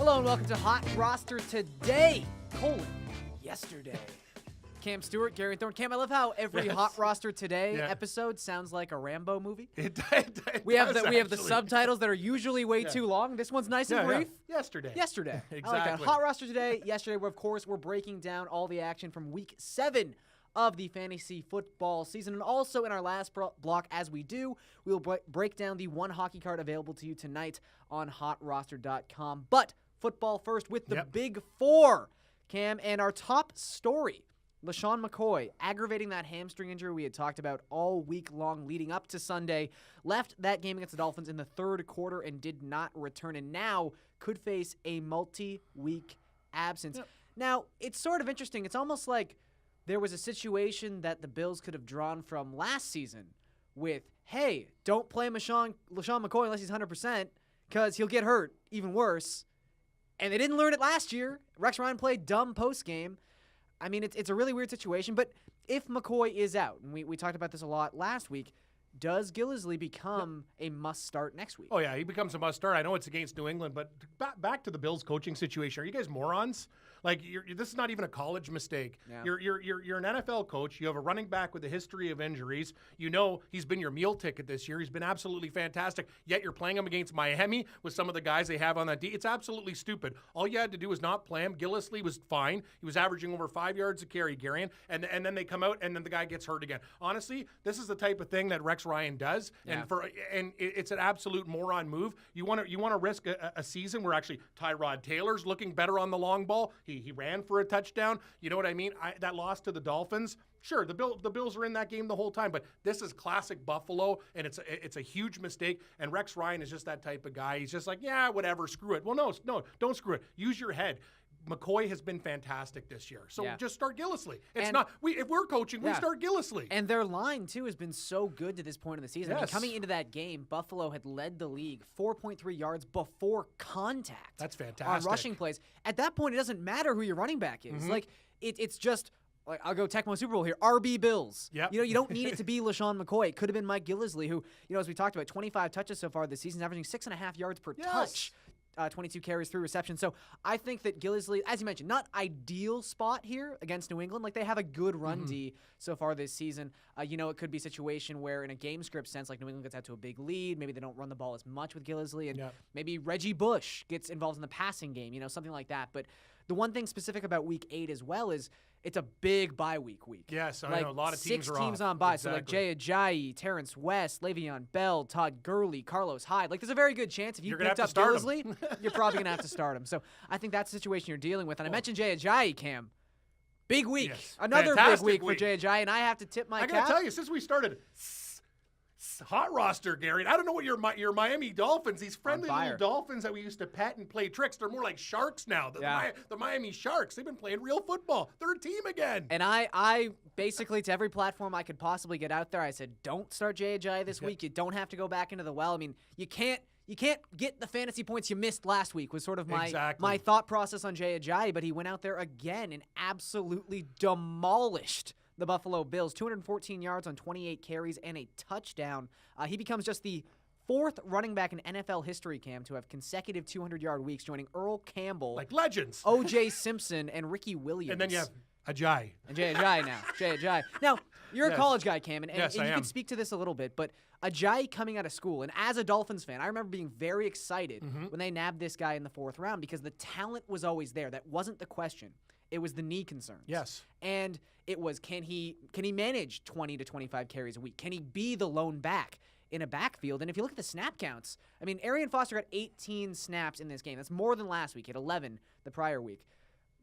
Hello and welcome to Hot Roster Today, yesterday. Cam Stewart, Gary Thorne. Cam, I love how every Hot Roster Today episode sounds like a Rambo movie. It we have the subtitles that are usually way too long. This one's nice and brief. Yesterday. Yesterday. Exactly. I like that. Hot Roster Today, yesterday, where of course we're breaking down all the action from Week 7 of the fantasy football season. And also in our last block, as we do, we will break down the one hockey card available to you tonight on HotRoster.com. But football first with the Big Four, Cam, and our top story. LeSean McCoy, aggravating that hamstring injury we had talked about all week long leading up to Sunday, left that game against the Dolphins in the third quarter and did not return, and now could face a multi-week absence. Yep. Now, it's sort of interesting. It's almost like there was a situation that the Bills could have drawn from last season with, hey, don't play LeSean McCoy unless he's 100% because he'll get hurt, even worse. And they didn't learn it last year. Rex Ryan played dumb post-game. I mean, it's a really weird situation, but if McCoy is out, and we talked about this a lot last week, does Gillislee become a must-start next week? Oh, yeah, he becomes a must-start. I know it's against New England, but back to the Bills coaching situation. Are you guys morons? Like, this is not even a college mistake. Yeah. You're an NFL coach. You have a running back with a history of injuries. You know he's been your meal ticket this year. He's been absolutely fantastic, yet you're playing him against Miami with some of the guys they have on that D. It's absolutely stupid. All you had to do was not play him. Gillislee was fine. He was averaging over 5 yards a carry, Garion, and then they come out, and then the guy gets hurt again. Honestly, this is the type of thing that Rex Ryan does, and it's an absolute moron move. You want to risk a season where actually Tyrod Taylor's looking better on the long ball. He ran for a touchdown. You know what I mean? That loss to the Dolphins, sure, the Bills are in that game the whole time, but this is classic Buffalo, and it's a huge mistake, and Rex Ryan is just that type of guy. He's just like, yeah, whatever, screw it. Well, no, don't screw it. Use your head. McCoy has been fantastic this year. So just start Gillislee. If we're coaching, we start Gillislee. And their line, too, has been so good to this point in the season. Yes. I mean, coming into that game, Buffalo had led the league 4.3 yards before contact. That's fantastic. On rushing plays. At that point, it doesn't matter who your running back is. Mm-hmm. Like, it's just, like, I'll go Tecmo Super Bowl here, RB Bills. Yep. You don't need it to be LeSean McCoy. It could have been Mike Gillislee, who, as we talked about, 25 touches so far this season, averaging 6.5 yards per touch. 22 carries, 3 receptions. So I think that Gillislee, as you mentioned, not ideal spot here against New England. Like, they have a good run D so far this season. It could be a situation where in a game script sense, like New England gets out to a big lead. Maybe they don't run the ball as much with Gillislee. And maybe Reggie Bush gets involved in the passing game, something like that. But the one thing specific about Week 8 as well is it's a big bye week. Yes, I know. A lot of teams are 6 teams off. on bye. Exactly. So, like Jay Ajayi, Terrence West, Le'Veon Bell, Todd Gurley, Carlos Hyde. Like, there's a very good chance if you picked up Gillislee, you're probably going to have to start him. So, I think that's the situation you're dealing with. And I mentioned Jay Ajayi, Cam. Big week. Yes. Another Fantastic big week for Jay Ajayi, and I have to tip my cap. I got to tell you, since we started Hot Roster, Gary, I don't know what your Miami Dolphins, these friendly little Dolphins that we used to pet and play tricks, they're more like sharks now. The Miami Sharks, they've been playing real football. They're a team again. And I basically, to every platform I could possibly get out there, I said, don't start Jay Ajayi this week. You don't have to go back into the well. I mean, you can't get the fantasy points you missed last week was sort of my thought process on Jay Ajayi, but he went out there again and absolutely demolished the Buffalo Bills. 214 yards on 28 carries and a touchdown. He becomes just the 4th running back in NFL history, Cam, to have consecutive 200-yard weeks, joining Earl Campbell, like legends, O.J. Simpson, and Ricky Williams. And then you have Ajayi. And Jay Ajayi now. Jay Ajayi. Now, you're a college guy, Cam, and you am. can speak to this a little bit, but Ajayi coming out of school, and as a Dolphins fan, I remember being very excited when they nabbed this guy in the 4th round because the talent was always there. That wasn't the question. It was the knee concerns. Yes. And it was, can he manage 20 to 25 carries a week? Can he be the lone back in a backfield? And if you look at the snap counts, I mean, Arian Foster got 18 snaps in this game. That's more than last week. He had 11 the prior week.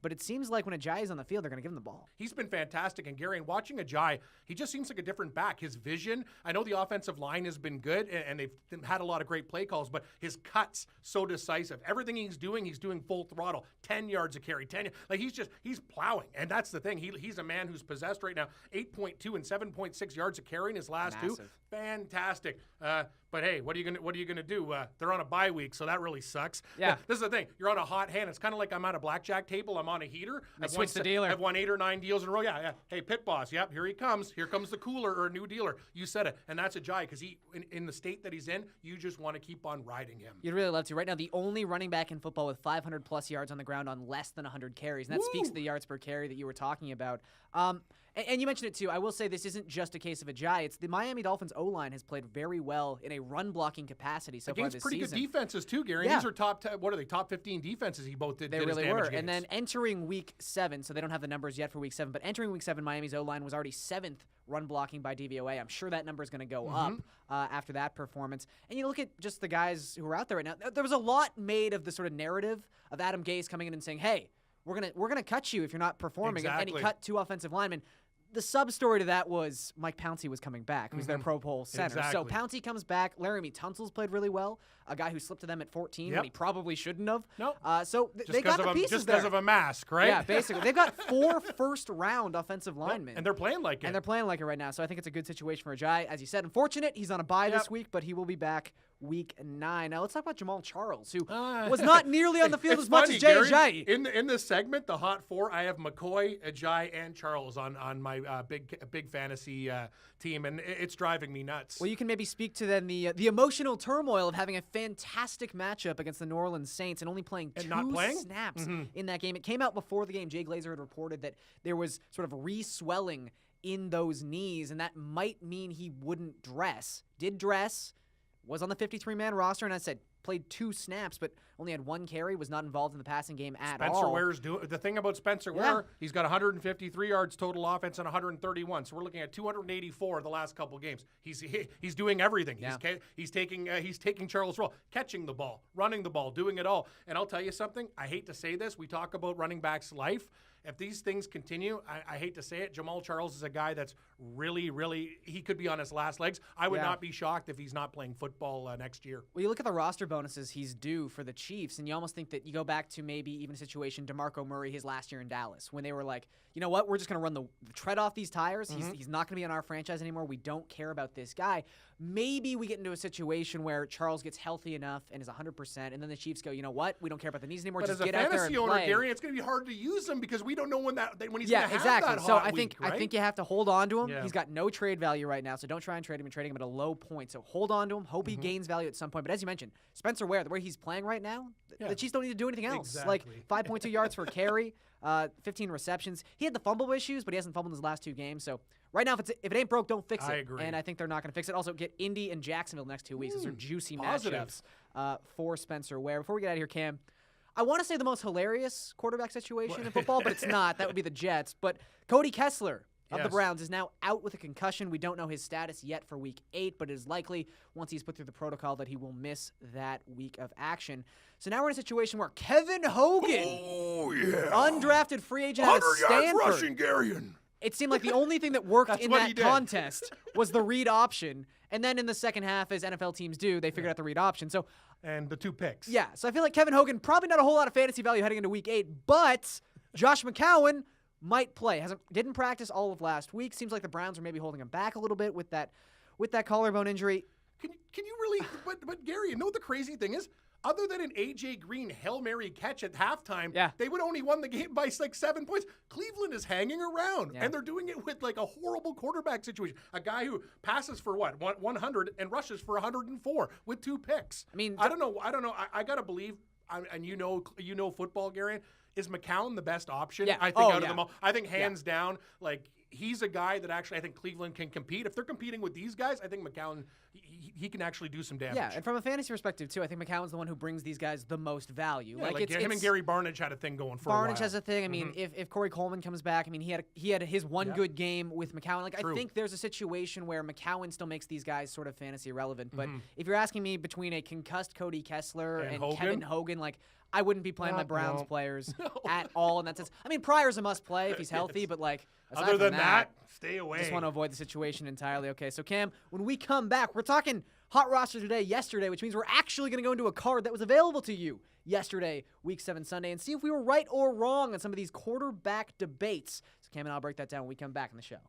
But it seems like when Ajayi's on the field, they're going to give him the ball. He's been fantastic. And, Gary, watching Ajayi, he just seems like a different back. His vision, I know the offensive line has been good, and they've had a lot of great play calls, but his cuts, so decisive. Everything he's doing full throttle. 10 yards a carry. Like, he's plowing. And that's the thing. He's a man who's possessed right now 8.2 and 7.6 yards a carry in his last two. Fantastic. But hey, what are you gonna do? They're on a bye week, so that really sucks. Yeah. This is the thing. You're on a hot hand. It's kind of like I'm at a blackjack table. I'm on a heater. Switch the dealer. I've won 8 or 9 deals in a row. Yeah. Hey, pit boss. Yep, here he comes. Here comes the cooler or a new dealer. You said it. And that's Ajayi because in the state that he's in, you just want to keep on riding him. You'd really love to. Right now, the only running back in football with 500-plus yards on the ground on less than 100 carries. And that speaks to the yards per carry that you were talking about. And you mentioned it, too. I will say this isn't just a case of Ajayi. It's the Miami Dolphins O-line has played very well in a run-blocking capacity so far this season. Against pretty good defenses, too, Gary. Yeah. These are top 15 defenses he both did. They really were. And then entering Week 7, so they don't have the numbers yet for Week 7, but entering Week 7, Miami's O-line was already 7th run blocking by DVOA. I'm sure that number is going to go up after that performance. And you look at just the guys who are out there right now. There was a lot made of the sort of narrative of Adam Gase coming in and saying, hey, we're gonna cut you if you're not performing. Exactly. And he cut 2 offensive linemen. The sub-story to that was Mike Pouncey was coming back, who's their Pro Bowl center. Exactly. So Pouncey comes back. Laramie Tunsil's played really well, a guy who slipped to them at 14 when he probably shouldn't have. Nope. So they got the pieces just there. because of a mask, right? Yeah, basically. They've got 4 first-round offensive linemen. And they're playing like it. And they're playing like it right now. So I think it's a good situation for Ajayi. As you said, unfortunate, he's on a bye this week, but he will be back Week 9. Now let's talk about Jamal Charles, who was not nearly on the field as much as Jay Ajayi. In this segment, the Hot 4, I have McCoy, Ajayi, and Charles on my big fantasy team, and it's driving me nuts. Well, you can maybe speak to then the emotional turmoil of having a fantastic matchup against the New Orleans Saints and only playing 2 snaps in that game. It came out before the game. Jay Glazer had reported that there was sort of re-swelling in those knees, and that might mean he wouldn't dress. Did dress. Was on the 53-man roster, and I said played 2 snaps, but only had 1 carry, was not involved in the passing game at all. Spencer Ware's the thing about Spencer Ware, he's got 153 yards total offense and 131. So we're looking at 284 the last couple games. He's doing everything. Yeah. He's taking Charles' role, catching the ball, running the ball, doing it all. And I'll tell you something, I hate to say this, we talk about running backs' life. If these things continue, I hate to say it, Jamal Charles is a guy that's really, he could be on his last legs. I would not be shocked if he's not playing football next year. Well, you look at the roster bonuses he's due for the Chiefs, and you almost think that you go back to maybe even a situation DeMarco Murray his last year in Dallas, when they were like, you know what, we're just going to run the tread off these tires. He's not going to be on our franchise anymore. We don't care about this guy. Maybe we get into a situation where Charles gets healthy enough and is 100%, and then the Chiefs go, you know what, we don't care about the knees anymore. But just as get a out there and fantasy owner, play. Gary, it's going to be hard to use him because we don't know when he's going to have exactly. that So hot I think week, right? I think you have to hold on to him. Yeah. He's got no trade value right now, so don't try and trade him. And trading him at a low point. So hold on to him. Hope he gains value at some point. But as you mentioned, Spencer Ware, the way he's playing right now, the Chiefs don't need to do anything else. Exactly. Like 5.2 yards per carry, 15 receptions. He had the fumble issues, but he hasn't fumbled in his last 2 games. So right now, if it ain't broke, don't fix it. I agree. And I think they're not going to fix it. Also, get Indy and Jacksonville the next 2 weeks. Those are juicy positive. matchups for Spencer Ware. Before we get out of here, Cam, I want to say the most hilarious quarterback situation in football, but it's not. That would be the Jets. But Cody Kessler of the Browns is now out with a concussion. We don't know his status yet for Week 8, but it is likely, once he's put through the protocol, that he will miss that week of action. So now we're in a situation where Kevin Hogan, undrafted free agent out of Stanford, rushing, Garion. It seemed like the only thing that worked in that contest was the read option. And then in the second half, as NFL teams do, they figured out the read option. So, and the 2 picks. Yeah, so I feel like Kevin Hogan, probably not a whole lot of fantasy value heading into Week 8, but Josh McCown might play. Didn't practice all of last week. Seems like the Browns are maybe holding him back a little bit with that collarbone injury. Can you really? But Gary, you know what the crazy thing is? Other than an A.J. Green Hail Mary catch at halftime, they would only won the game by like 7 points. Cleveland is hanging around, and they're doing it with like a horrible quarterback situation. A guy who passes for 100 and rushes for 104 with 2 picks. I mean, I don't know. I gotta believe, and you know football, Gary. Is McCown the best option? Yeah. I think out of them all. I think hands down, like he's a guy that actually I think Cleveland can compete. If they're competing with these guys, I think McCown he can actually do some damage. Yeah, and from a fantasy perspective too, I think McCown's the one who brings these guys the most value. Yeah, like him and Gary Barnidge had a thing going for a while. Barnidge has a thing. I mean, if Corey Coleman comes back, I mean he had his one good game with McCown. Like I think there's a situation where McCown still makes these guys sort of fantasy relevant. But if you're asking me between a concussed Cody Kessler and Kevin Hogan, like I wouldn't be playing my Browns players at all in that sense. I mean, Pryor's a must play if he's healthy, but like other than that, stay away. Just want to avoid the situation entirely. Okay, so Cam, when we come back, we're talking hot roster yesterday, which means we're actually going to go into a card that was available to you yesterday, Week 7 Sunday, and see if we were right or wrong on some of these quarterback debates. So Cam and I'll break that down when we come back in the show.